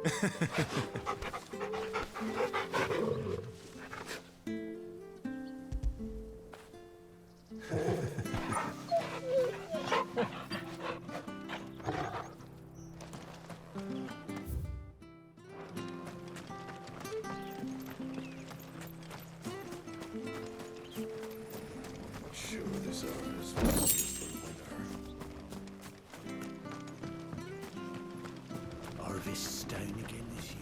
Sure, this is for winter. Harvest's down again this year.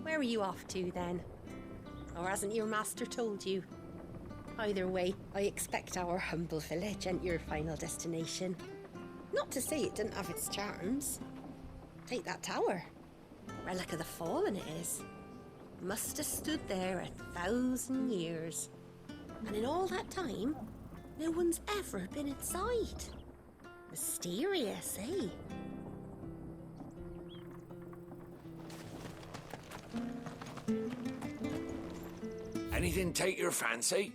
Where are you off to, then? Or hasn't your master told you? Either way, I expect our humble village ain't your final destination. Not to say it didn't have its charms. Take that tower. Relic of the Fallen it is. Must have stood there 1,000 years. And in all that time, no one's ever been inside. Mysterious, eh? Anything take your fancy?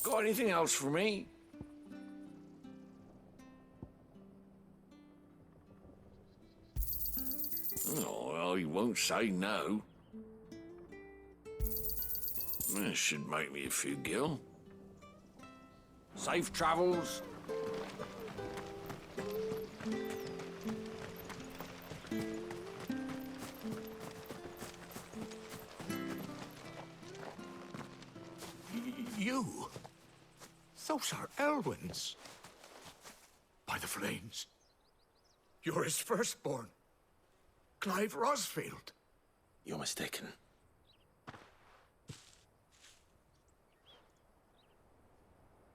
Got anything else for me? Oh, well, he won't say no. This should make me a few gil. Safe travels. You? Those are Elwyn's. By the flames. You're his firstborn. Clive Rosfield. You're mistaken.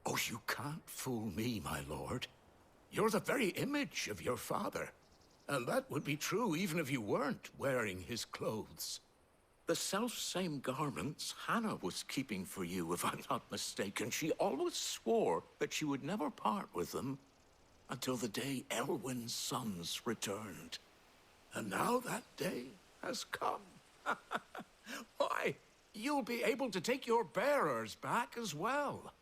Oh, you can't fool me, my lord. You're the very image of your father. And that would be true even if you weren't wearing his clothes. The self-same garments Hannah was keeping for you, if I'm not mistaken. She always swore that she would never part with them until the day Elwyn's sons returned. And now that day has come. Why, you'll be able to take your bearers back as well.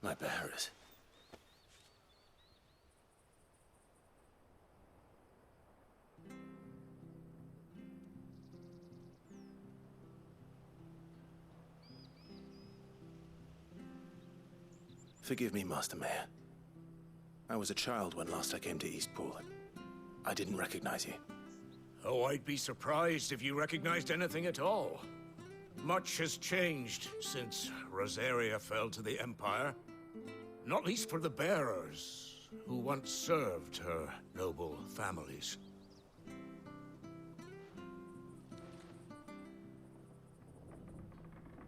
My bearers. Forgive me, Master Mayor. I was a child when last I came to Eastpool. I didn't recognize you. Oh, I'd be surprised if you recognized anything at all. Much has changed since Rosaria fell to the Empire. Not least for the bearers, who once served her noble families.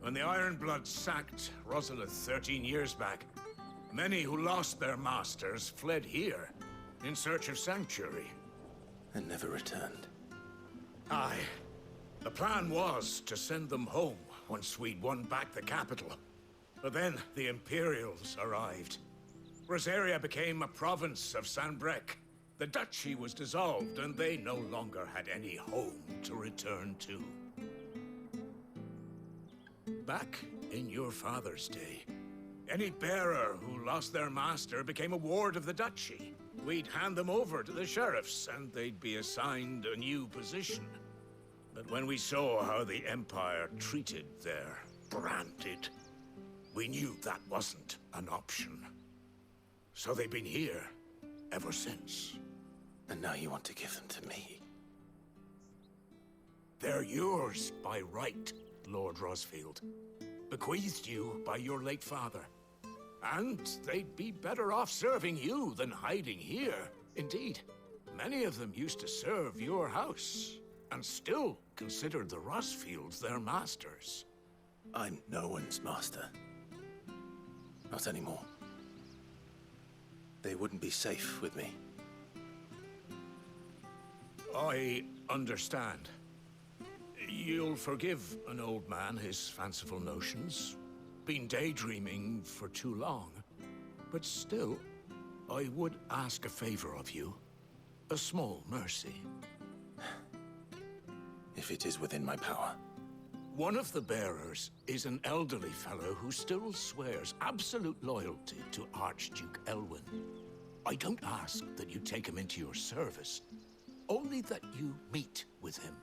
When the Ironbloods sacked Rosalith 13 years back, many who lost their masters fled here in search of sanctuary. And never returned. Aye. The plan was to send them home once we'd won back the capital. But then the Imperials arrived. Rosaria became a province of Sanbreque. The duchy was dissolved, and they no longer had any home to return to. Back in your father's day, any bearer who lost their master became a ward of the duchy. We'd hand them over to the sheriffs, and they'd be assigned a new position. But when we saw how the Empire treated their branded, we knew that wasn't an option. So they've been here ever since. And now you want to give them to me? They're yours by right, Lord Rosfield. Bequeathed you by your late father. And they'd be better off serving you than hiding here. Indeed, many of them used to serve your house, and still considered the Rosfields their masters. I'm no one's master. Not anymore. They wouldn't be safe with me. I understand. You'll forgive an old man his fanciful notions. Been daydreaming for too long. But still, I would ask a favor of you. A small mercy. If it is within my power. One of the bearers is an elderly fellow who still swears absolute loyalty to Archduke Elwyn. I don't ask that you take him into your service, only that you meet with him.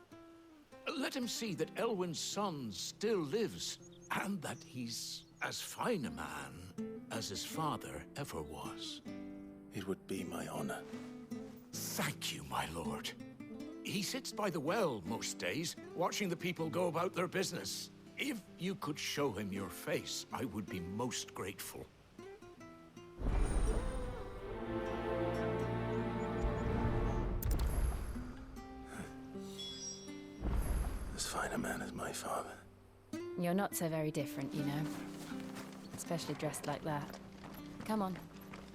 Let him see that Elwyn's son still lives, and that he's as fine a man as his father ever was. It would be my honor. Thank you, my lord. He sits by the well most days, watching the people go about their business. If you could show him your face, I would be most grateful. As fine a man as my father. You're not so very different, you know. Especially dressed like that. Come on,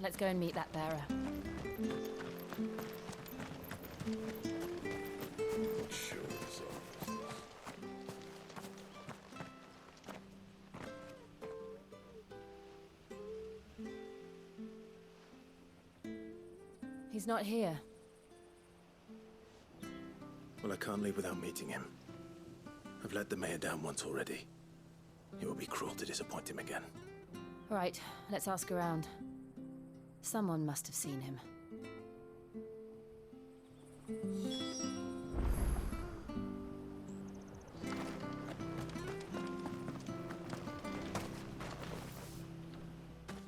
let's go and meet that bearer. He's not here. Well, I can't leave without meeting him. I've let the mayor down once already. It would be cruel to disappoint him again. Right, let's ask around. Someone must have seen him.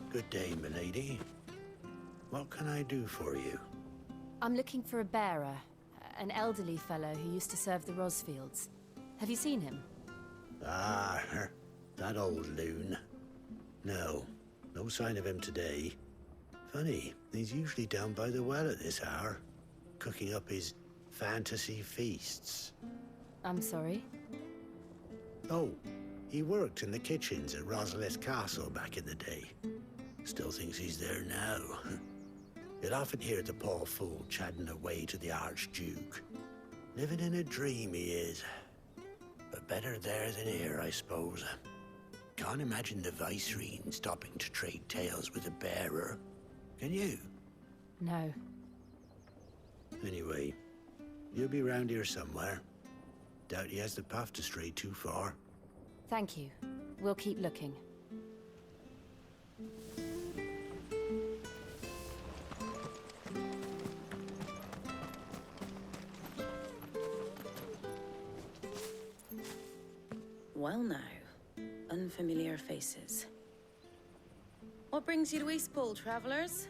Good day, milady. What can I do for you? I'm looking for a bearer. An elderly fellow who used to serve the Rosfields. Have you seen him? Ah, that old loon. No, no sign of him today. Funny, he's usually down by the well at this hour, cooking up his fantasy feasts. I'm sorry? Oh, he worked in the kitchens at Rosalith Castle back in the day. Still thinks he's there now. You'll often hear the poor fool chatting away to the Archduke. Living in a dream he is. But better there than here, I suppose. Can't imagine the Vicereine stopping to trade tales with a bearer. Can you? No. Anyway, you'll be round here somewhere. Doubt he has the path to stray too far. Thank you. We'll keep looking. Well now, unfamiliar faces. What brings you to Eastpool, travelers?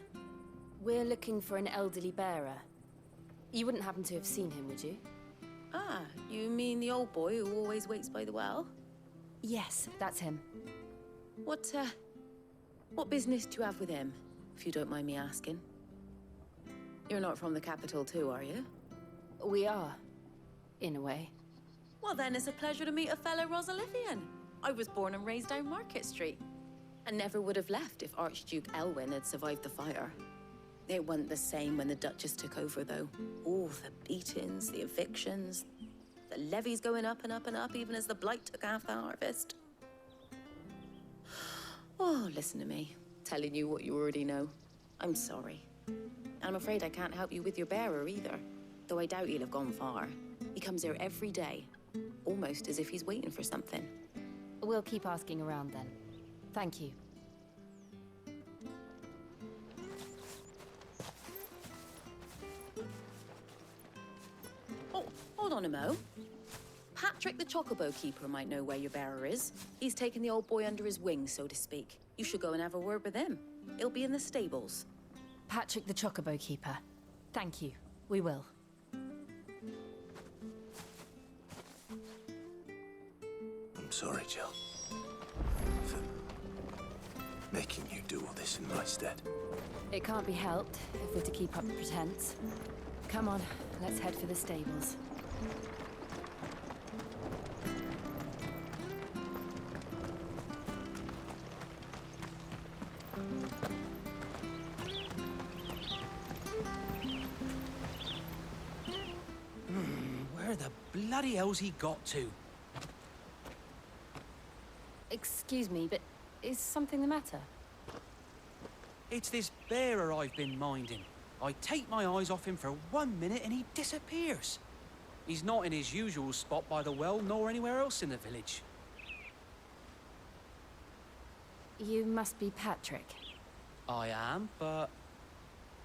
We're looking for an elderly bearer. You wouldn't happen to have seen him, would you? Ah, you mean the old boy who always waits by the well? Yes, that's him. What business do you have with him, if you don't mind me asking? You're not from the capital too, are you? We are, in a way. Well then, it's a pleasure to meet a fellow Rosalithian. I was born and raised down Market Street, and never would have left if Archduke Elwyn had survived the fire. It wasn't the same when the Duchess took over, though. All the beatings, the evictions, the levies going up and up and up, even as the blight took half the harvest. Oh, listen to me, telling you what you already know. I'm sorry. I'm afraid I can't help you with your bearer either, though I doubt he'll have gone far. He comes here every day, almost as if he's waiting for something. We'll keep asking around then. Thank you. Oh, hold on a mo. Patrick the Chocobo Keeper might know where your bearer is. He's taken the old boy under his wing, so to speak. You should go and have a word with him. He'll be in the stables. Patrick the Chocobo Keeper. Thank you. We will. I'm sorry, Jill. For making you do all this in my stead. It can't be helped if we're to keep up the pretense. Come on, let's head for the stables. Where the bloody hell's he got to? Excuse me, but is something the matter? It's this bearer I've been minding. I take my eyes off him for 1 minute and he disappears. He's not in his usual spot by the well, nor anywhere else in the village. You must be Patrick. I am, but...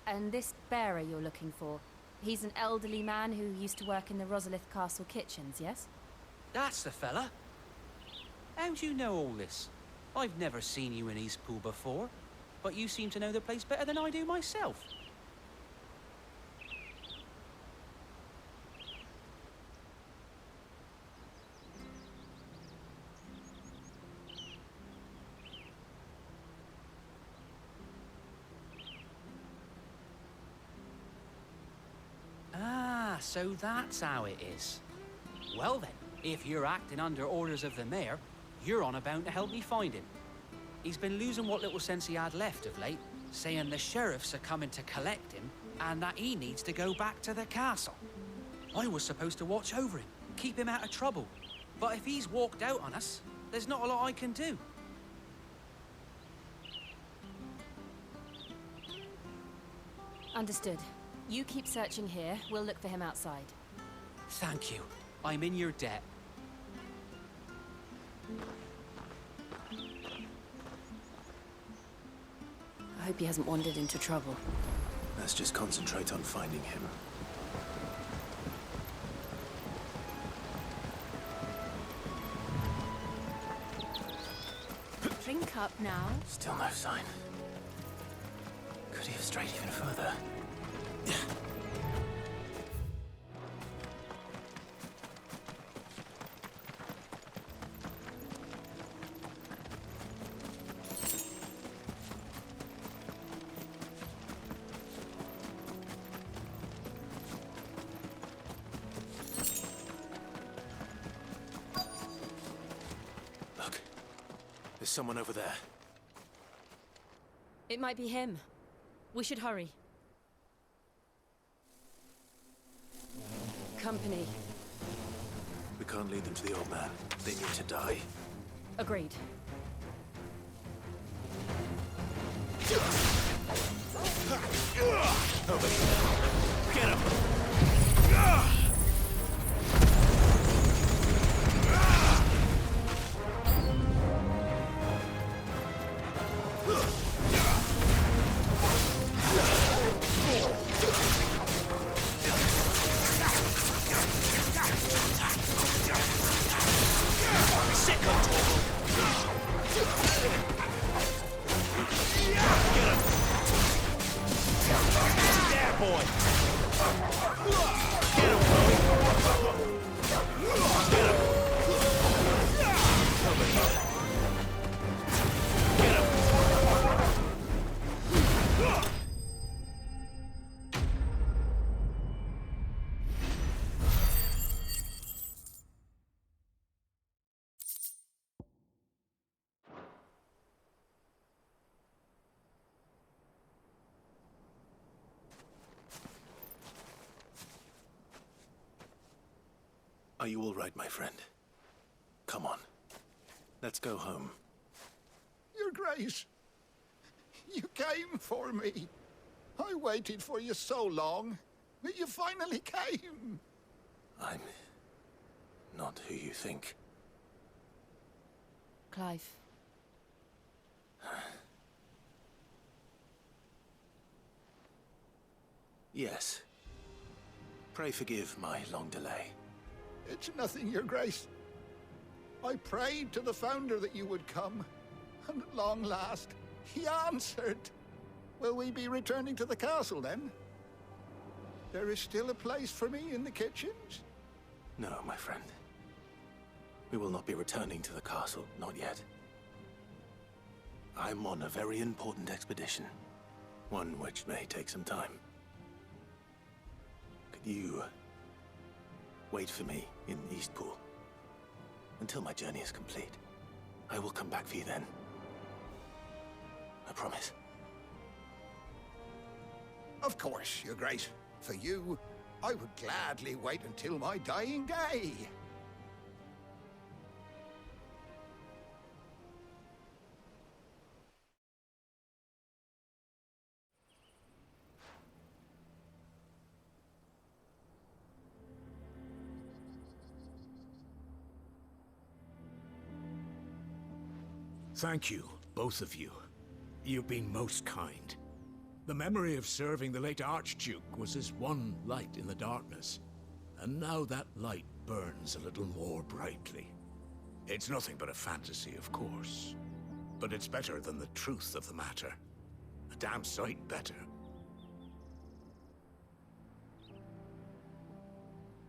And this bearer you're looking for, he's an elderly man who used to work in the Rosalith Castle kitchens, yes? That's the fella. How do you know all this? I've never seen you in Eastpool before, but you seem to know the place better than I do myself. Ah, so that's how it is. Well then, if you're acting under orders of the mayor, you're on about to help me find him. He's been losing what little sense he had left of late, saying the sheriffs are coming to collect him and that he needs to go back to the castle. I was supposed to watch over him, keep him out of trouble. But if he's walked out on us, there's not a lot I can do. Understood. You keep searching here, we'll look for him outside. Thank you. I'm in your debt. I hope he hasn't wandered into trouble. Let's just concentrate on finding him. Drink up now. Still no sign. Could he have strayed even further? Look, there's someone over there. It might be him. We should hurry. Company. We can't lead them to the old man. They need to die. Agreed. Get him! Are you all right, my friend? Come on. Let's go home. Your Grace, you came for me. I waited for you so long, but you finally came. I'm not who you think. Clive. Yes. Pray forgive my long delay. It's nothing, Your Grace. I prayed to the Founder that you would come, and at long last, he answered. Will we be returning to the castle, then? There is still a place for me in the kitchens? No, my friend. We will not be returning to the castle, not yet. I'm on a very important expedition. One which may take some time. Could you wait for me in Eastpool until my journey is complete? I will come back for you then. I promise. Of course, Your Grace. For you, I would gladly wait until my dying day. Thank you, both of you. You've been most kind. The memory of serving the late Archduke was as one light in the darkness, and now that light burns a little more brightly. It's nothing but a fantasy, of course, but it's better than the truth of the matter. A damn sight better.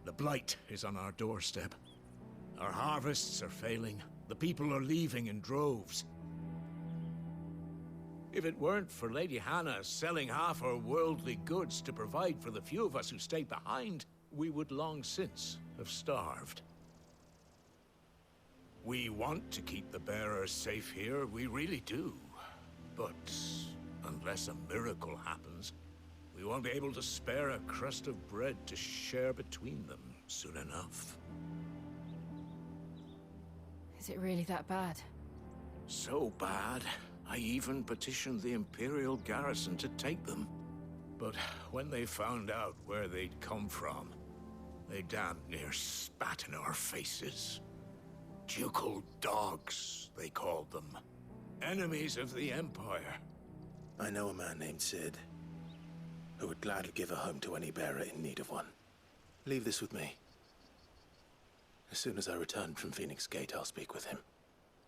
The blight is on our doorstep. Our harvests are failing. The people are leaving in droves. If it weren't for Lady Hannah selling half our worldly goods to provide for the few of us who stayed behind, we would long since have starved. We want to keep the bearers safe here, we really do. But unless a miracle happens, we won't be able to spare a crust of bread to share between them soon enough. Is it really that bad? So bad, I even petitioned the Imperial garrison to take them. But when they found out where they'd come from, they damn near spat in our faces. Ducal dogs, they called them. Enemies of the Empire. I know a man named Sid, who would gladly give a home to any bearer in need of one. Leave this with me. As soon as I return from Phoenix Gate, I'll speak with him.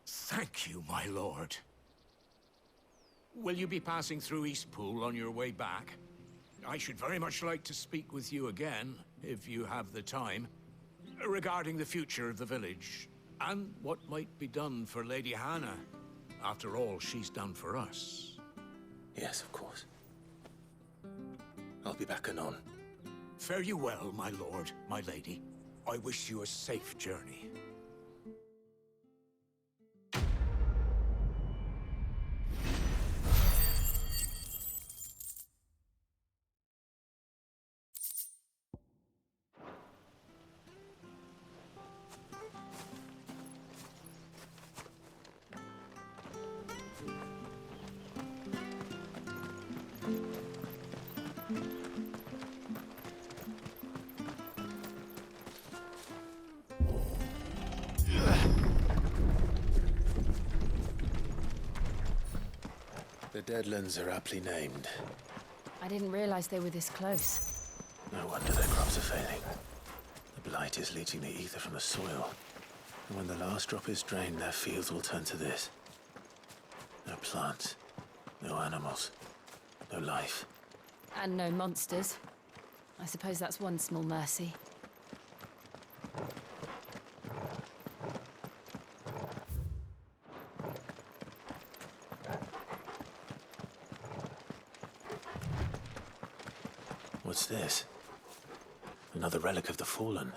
Thank you, my lord. Will you be passing through Eastpool on your way back? I should very much like to speak with you again, if you have the time, regarding the future of the village, and what might be done for Lady Hannah. After all she's done for us. Yes, of course. I'll be back anon. Fare you well, my lord, my lady. I wish you a safe journey. The Deadlands are aptly named. I didn't realize they were this close. No wonder their crops are failing. The blight is leaching the ether from the soil. And when the last drop is drained, their fields will turn to this. No plants, no animals, no life. And no monsters. I suppose that's one small mercy. What's this? Another relic of the Fallen.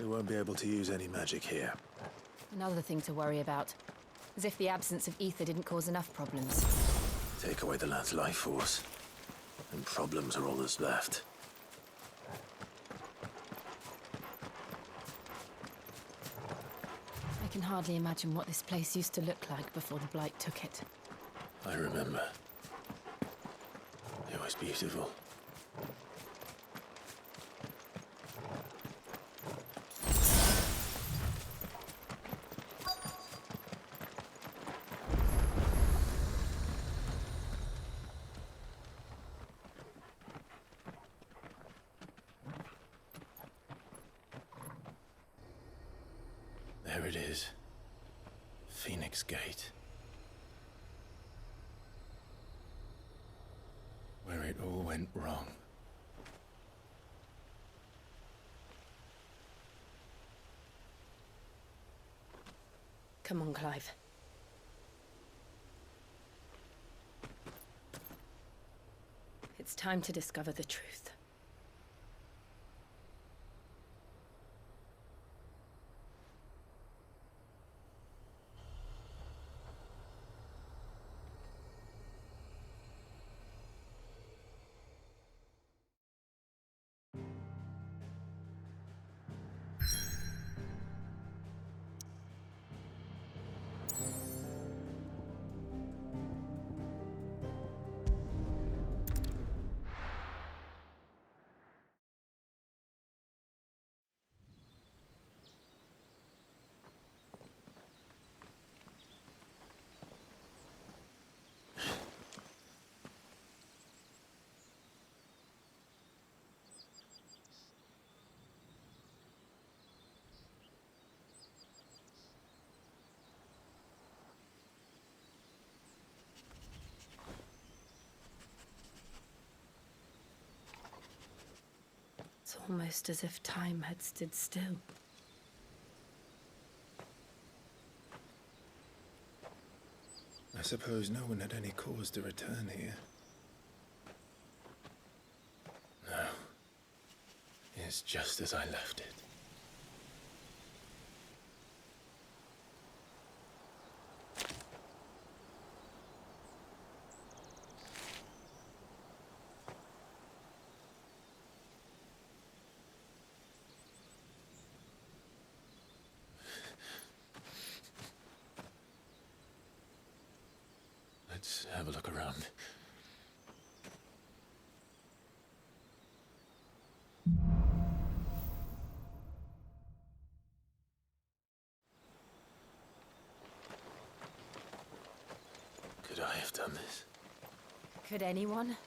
We won't be able to use any magic here. Another thing to worry about. As if the absence of ether didn't cause enough problems. Take away the lad's life force, and problems are all that's left. I can hardly imagine what this place used to look like before the Blight took it. I remember. It was beautiful. There it is. Phoenix Gate. Where it all went wrong. Come on, Clive. It's time to discover the truth. It's almost as if time had stood still. I suppose no one had any cause to return here. No. It's just as I left it. Let's have a look around. Could I have done this? Could anyone?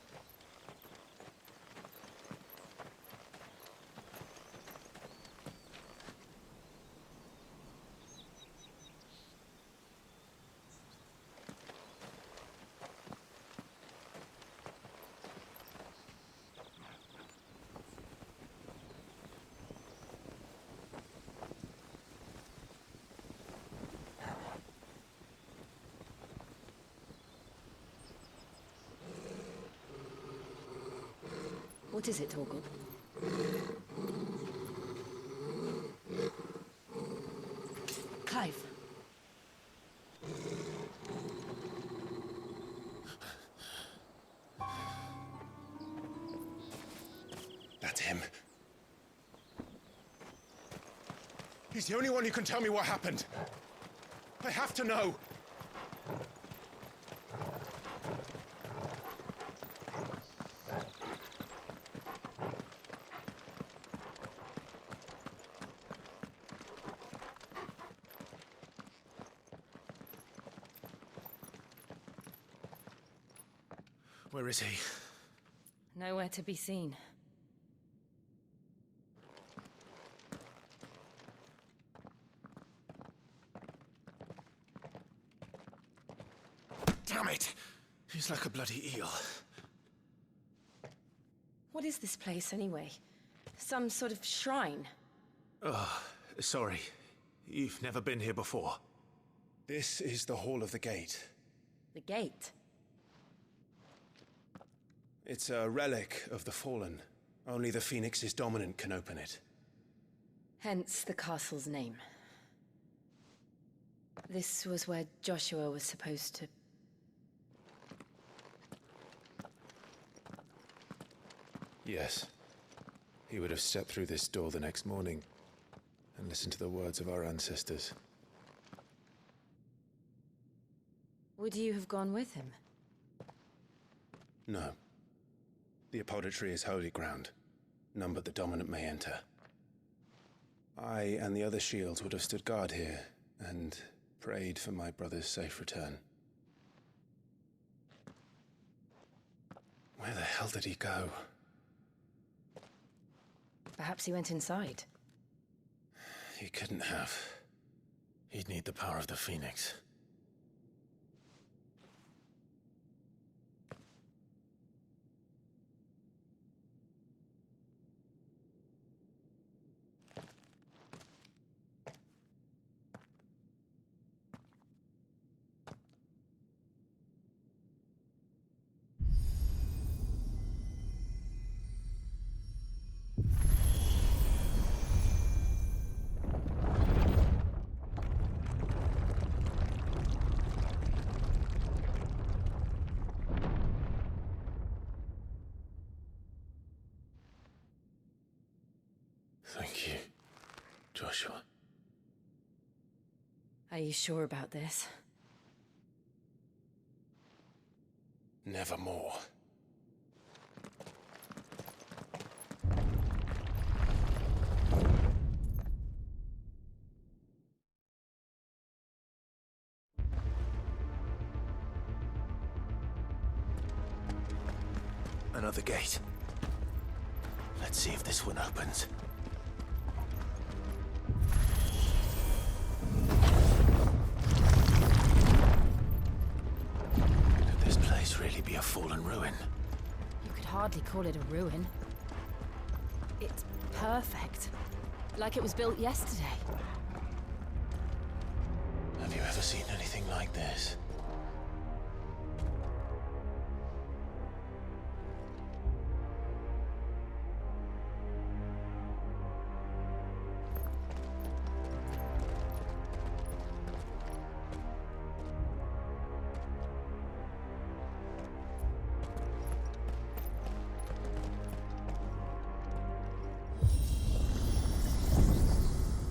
What is it, Torgal? Clive. That's him. He's the only one who can tell me what happened. I have to know. Where is he? Nowhere to be seen. Damn it! He's like a bloody eel. What is this place, anyway? Some sort of shrine? Oh, sorry. You've never been here before. This is the Hall of the Gate. The gate? It's a relic of the Fallen. Only the Phoenix's dominant can open it. Hence the castle's name. This was where Joshua was supposed to... Yes. He would have stepped through this door the next morning and listened to the words of our ancestors. Would you have gone with him? No. The apodatory is holy ground. None but the dominant may enter. I and the other shields would have stood guard here and prayed for my brother's safe return. Where the hell did he go? Perhaps he went inside. He couldn't have. He'd need the power of the Phoenix. Thank you, Joshua. Are you sure about this? Nevermore. Another gate. Let's see if this one opens. Could this place really be a fallen ruin? You could hardly call it a ruin. It's perfect. Like it was built yesterday. Have you ever seen anything like this?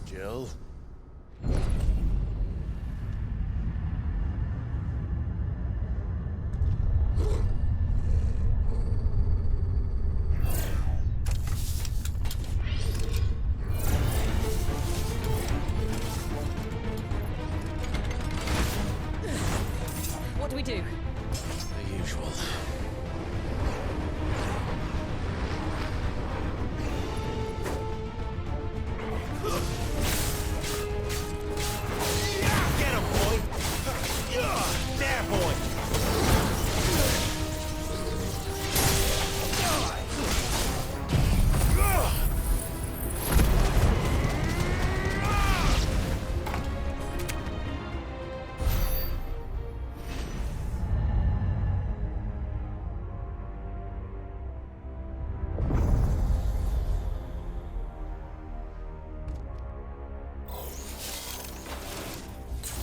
Jill? What do we do? The usual. Get him, boy! There, boy!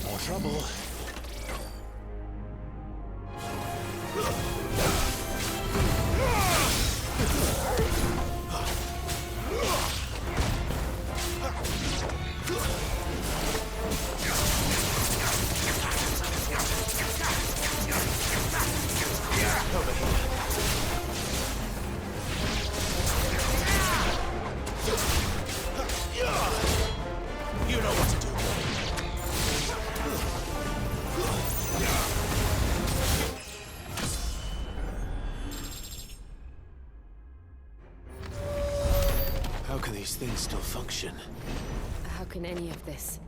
More trouble. Over here. You know what to do. How can these things still function? How can any of this?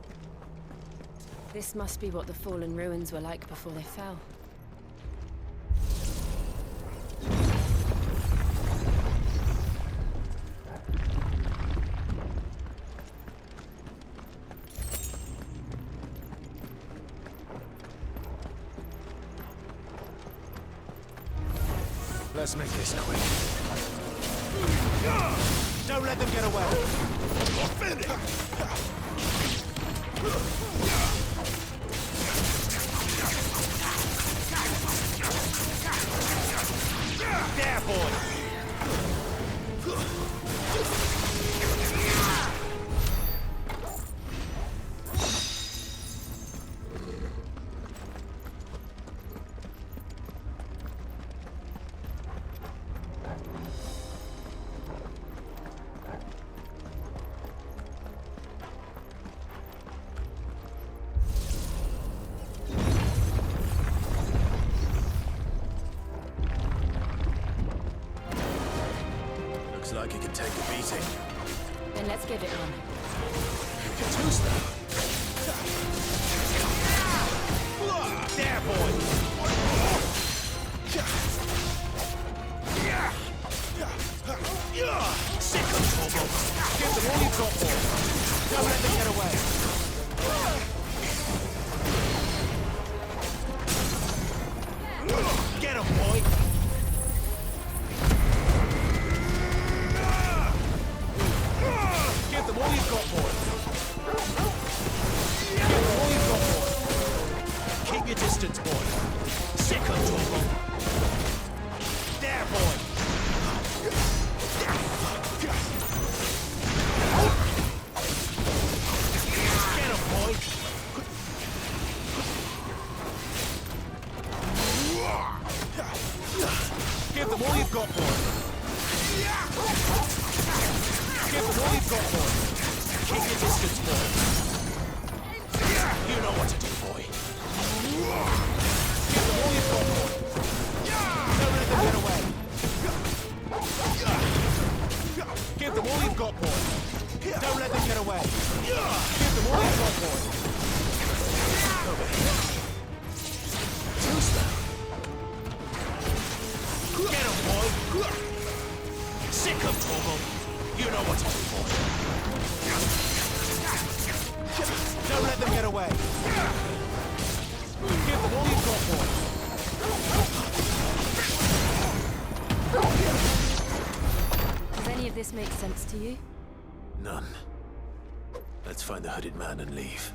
This must be what the fallen ruins were like before they fell. Let's make this quick. Don't let them get away! There, boy! Looks like it could take a beating. Then let's give it one. Who's that? There, boy! Sick of trouble! Give them all you've got, boy! Don't let them get away! Get him, boy! Give them all you've got, boy! Give them all you've got, boy! Keep your distance, boy! Sick of trouble! There, boy! Get him, boy! Give them all you've got, boy! Give them all you've got, boy! Keep your distance, boy! You know what to do, boy! Give them all you've got, boy! Don't let them get away! Give them all you've got, boy! Don't let them get away! Give them all you've got, boy! Over here. Who's that? Get him, boy! Sick of trouble! You know what to do, boy! Don't let them get away! Give them all you've got, boy! Does any of this make sense to you? None. Let's find the hooded man and leave.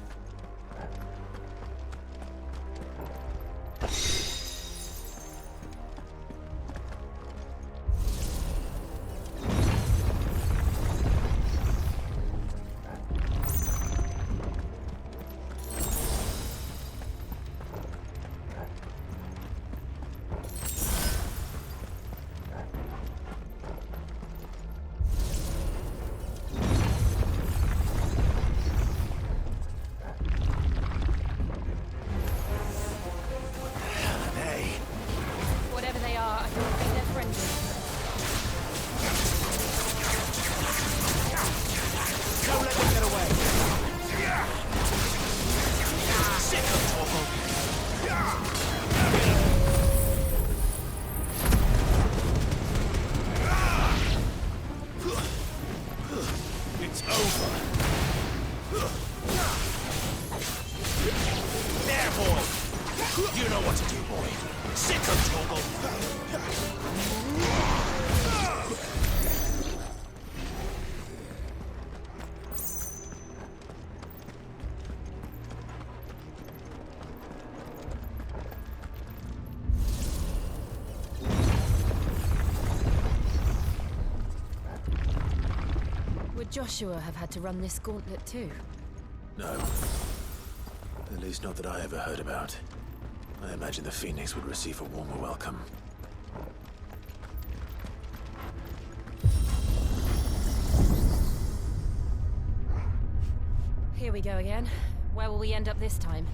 Whatever they are, I don't think they're friendly. Don't let them get away! Sick of trouble! It's over! There, boy! You know what to do, boy! Sick of trouble! Would Joshua have had to run this gauntlet too? No. At least not that I ever heard about. I imagine the Phoenix would receive a warmer welcome. Here we go again. Where will we end up this time?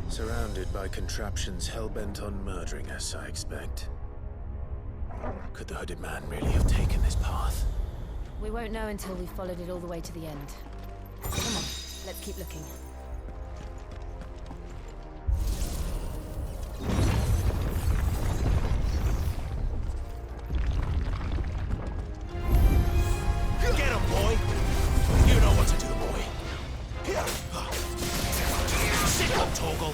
Surrounded by contraptions hell-bent on murdering us, I expect. Could the hooded man really have taken this path? We won't know until we've followed it all the way to the end. Come on, let's keep looking. Get him, boy! You know what to do, boy! Sick of Toggle!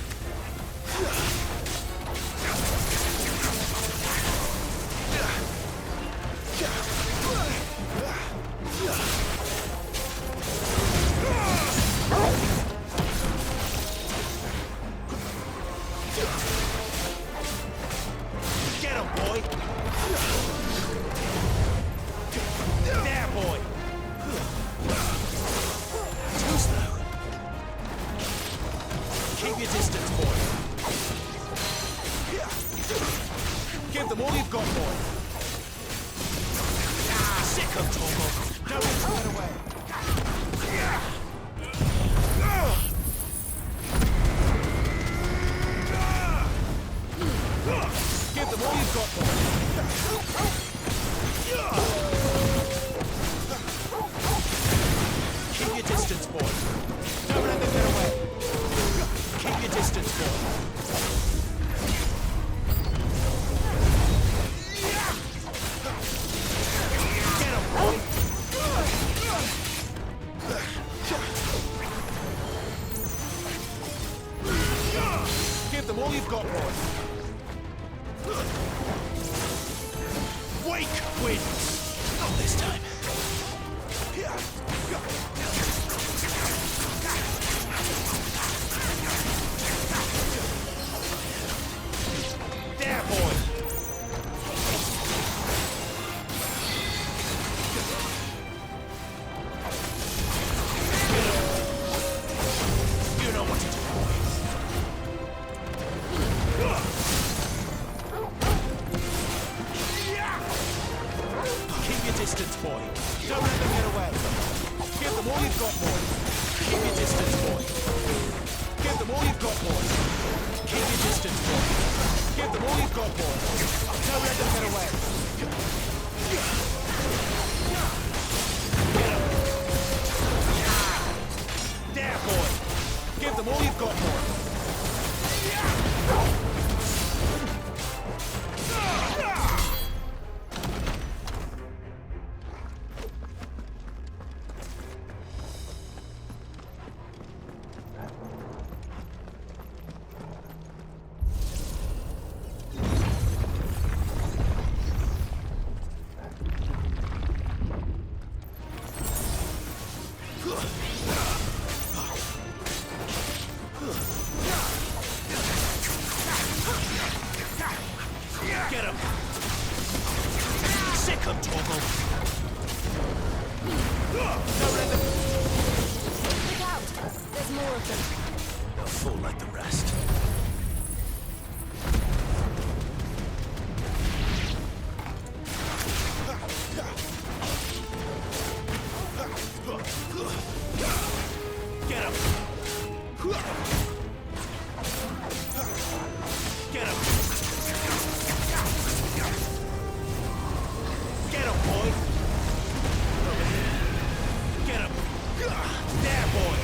distance, boy. Give them all you've got, boy. Ah, sick of Torgal. Don't let them get away. Give them all you've got, boy. Keep your distance, boy. Don't let them get away. Keep your distance, boy. Get him, boy. Give them all you've got, boy. Wake wins! Not this time. There, boy! You know what to do, boy. Keep your distance, boy. Don't let them get away. Give them all you've got, boy. Keep your distance, boy. Give them all you've got, boy. Keep your distance, boy. Give them all you've got, boy. Don't let them get away. There, boy. Give them all you've got, boy. Get him! Sick of Torgal! Don't let them... Look out! There's more of them. A fool like the rest. Get him! Get him! Get him, boy! Get him! There, boy!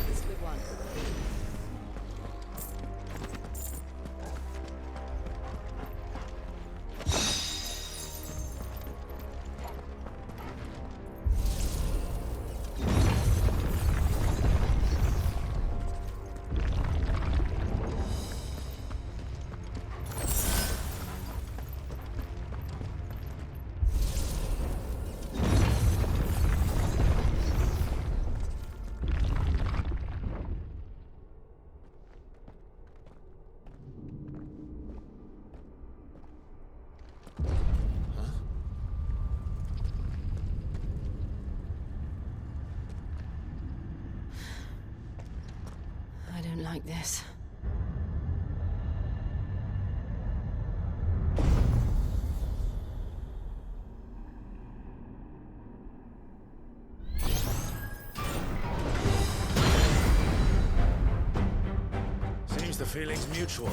It's a good one. I don't like this. Seems the feeling's mutual.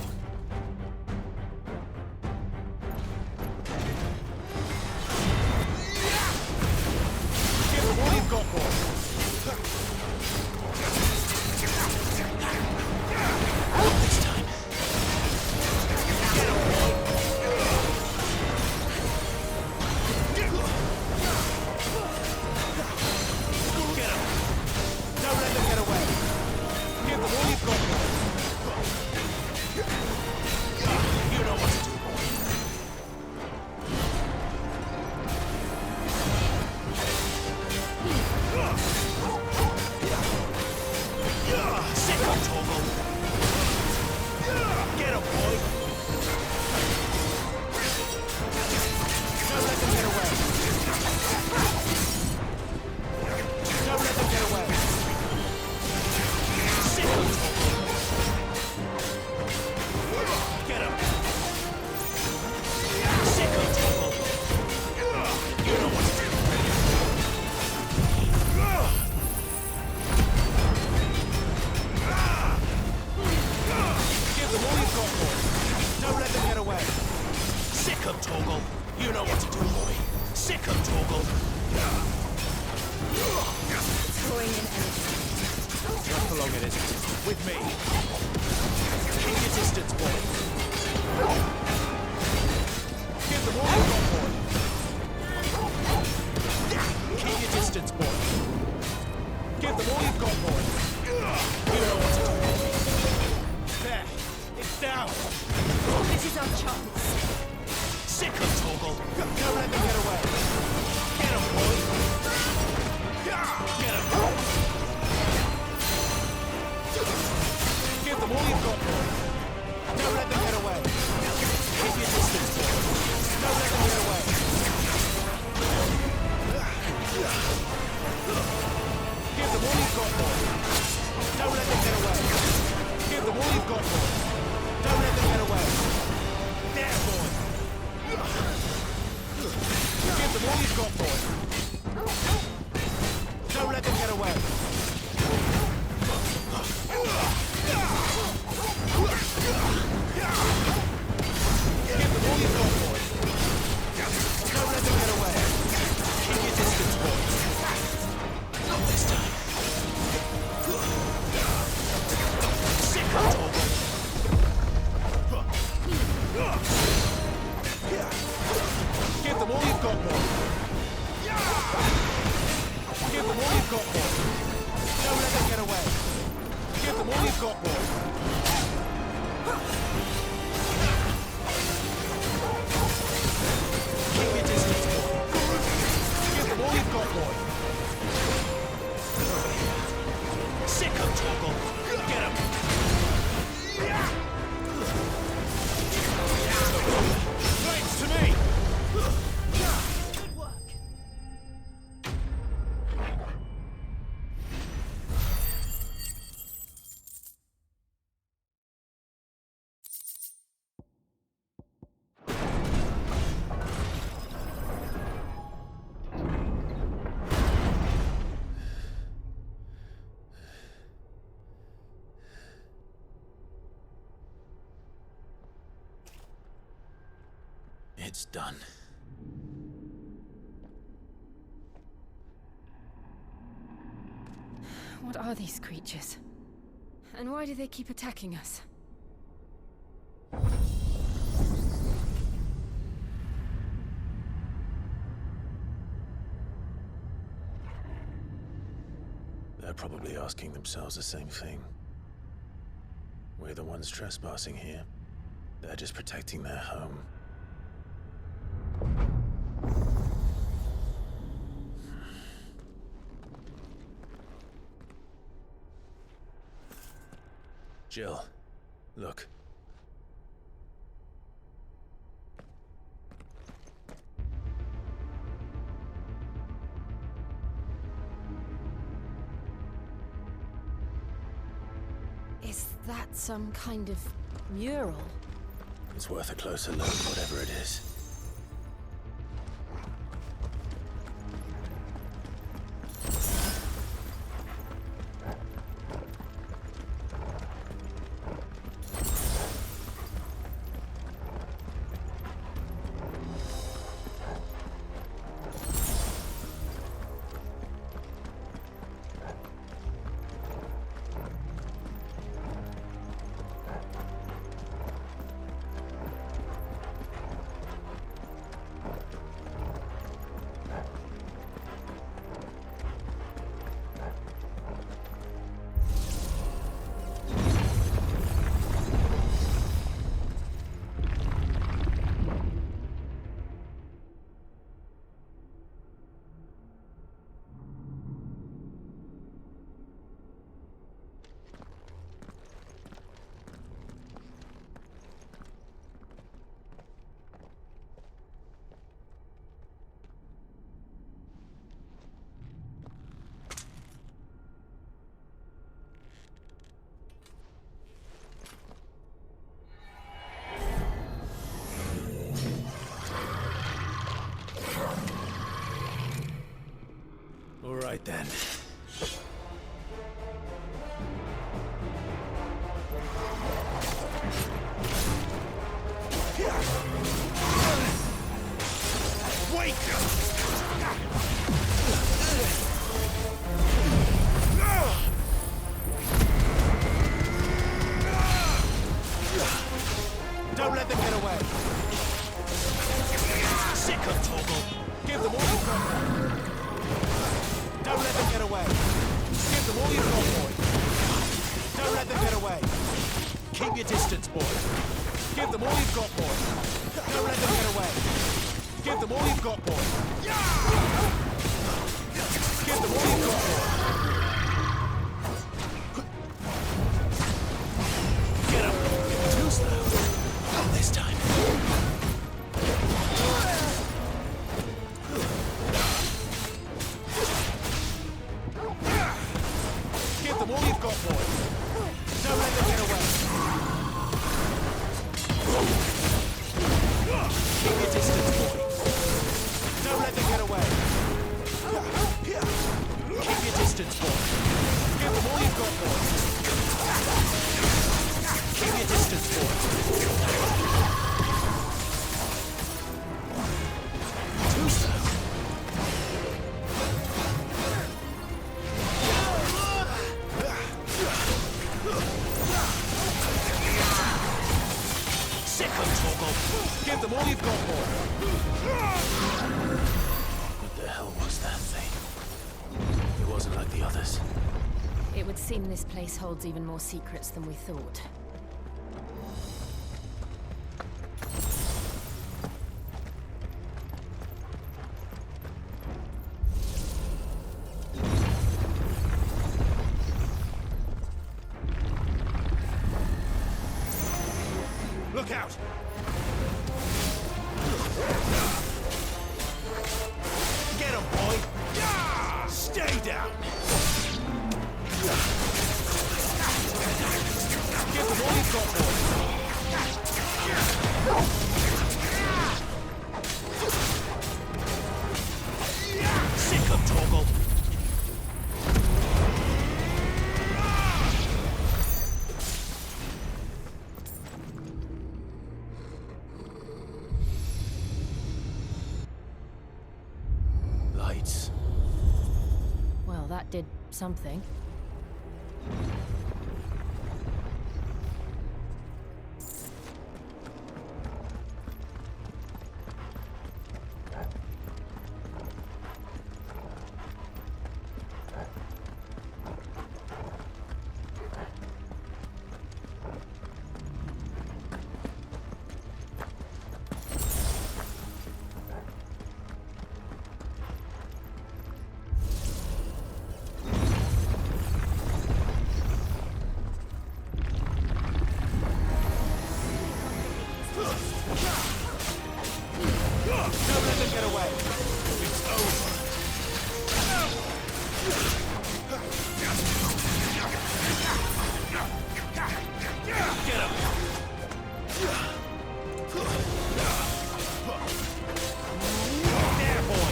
Give them all you've got, boy. This time. Get him, boy. Get him. Don't let them get away. Give them all you've got, boy. With me. Keep your distance, boy. Give them all you've got, boy. Keep your distance, boy. Give them all you've got, boy. You know what to do. There. It's down. This is our chance. Sick of Torgal. Don't let them get away. Get him, boy. Get him. Give them all you've got, boy. Don't let them get away. Keep your distance, boy. Don't let them get away. Give them all you've got, boy. Don't let them get away. Give them all you've got, boy. Don't let them get away. There, boy. Give them all you've got, boy. Don't let them get away. Give them all you've got, boy. Don't let them get away. Keep your distance, boy. Not this time. Sick of talking. Give them all you've got, boy. Give them all you've got, boy. Don't let them get away. Give them all you've got, boy. Keep your distance, boy. Give them all you've got, boy. Sick of Torgal. Get him. Thanks to me. Good work. It's done. What are these creatures? And why do they keep attacking us? They're probably asking themselves the same thing. We're the ones trespassing here. They're just protecting their home. Jill, look. Is that some kind of mural? It's worth a closer look, whatever it is. Keep your distance, boy. Give them all you've got, boy. Don't let them get away. Give them all you've got, boy. Give them all you've got, boy. Get up. Too slow. Not this time. Give them all you've got, boy. Don't let them get away. Keep your distance, boy. Don't let them get away. Keep your distance, boy. Give them all you've got, boy. Keep your distance, boy. Too slow. Sick of Torgal. Give them all you've got, boy. What the hell was that thing? It wasn't like the others. It would seem this place holds even more secrets than we thought. Look out! Get him, boy! Stay down! Give them all you've got, boy! Sick of Torgal! Lights. Well, that did something. Don't let them get away! It's over! Get up! There, boy!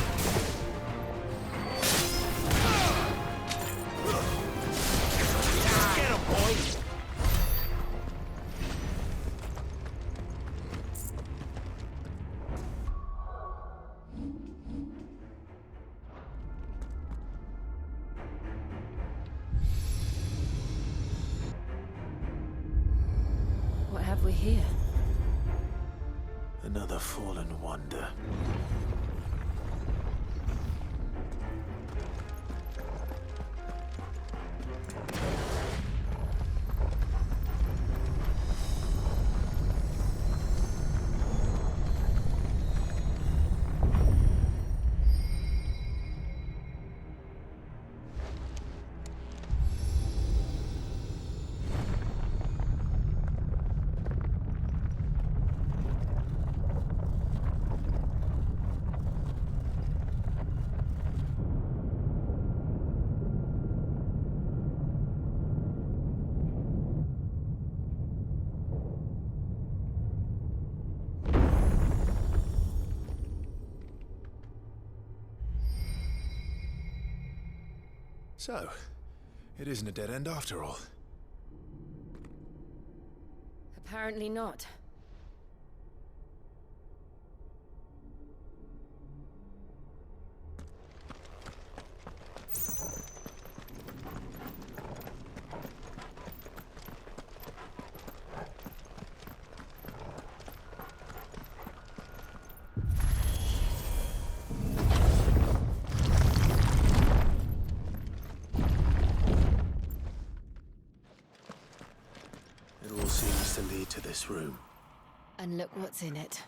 Get him, boy! What have we here? Another fallen wonder. So, it isn't a dead end after all. Apparently not. It all seems seems to lead to this room. And look what's in it.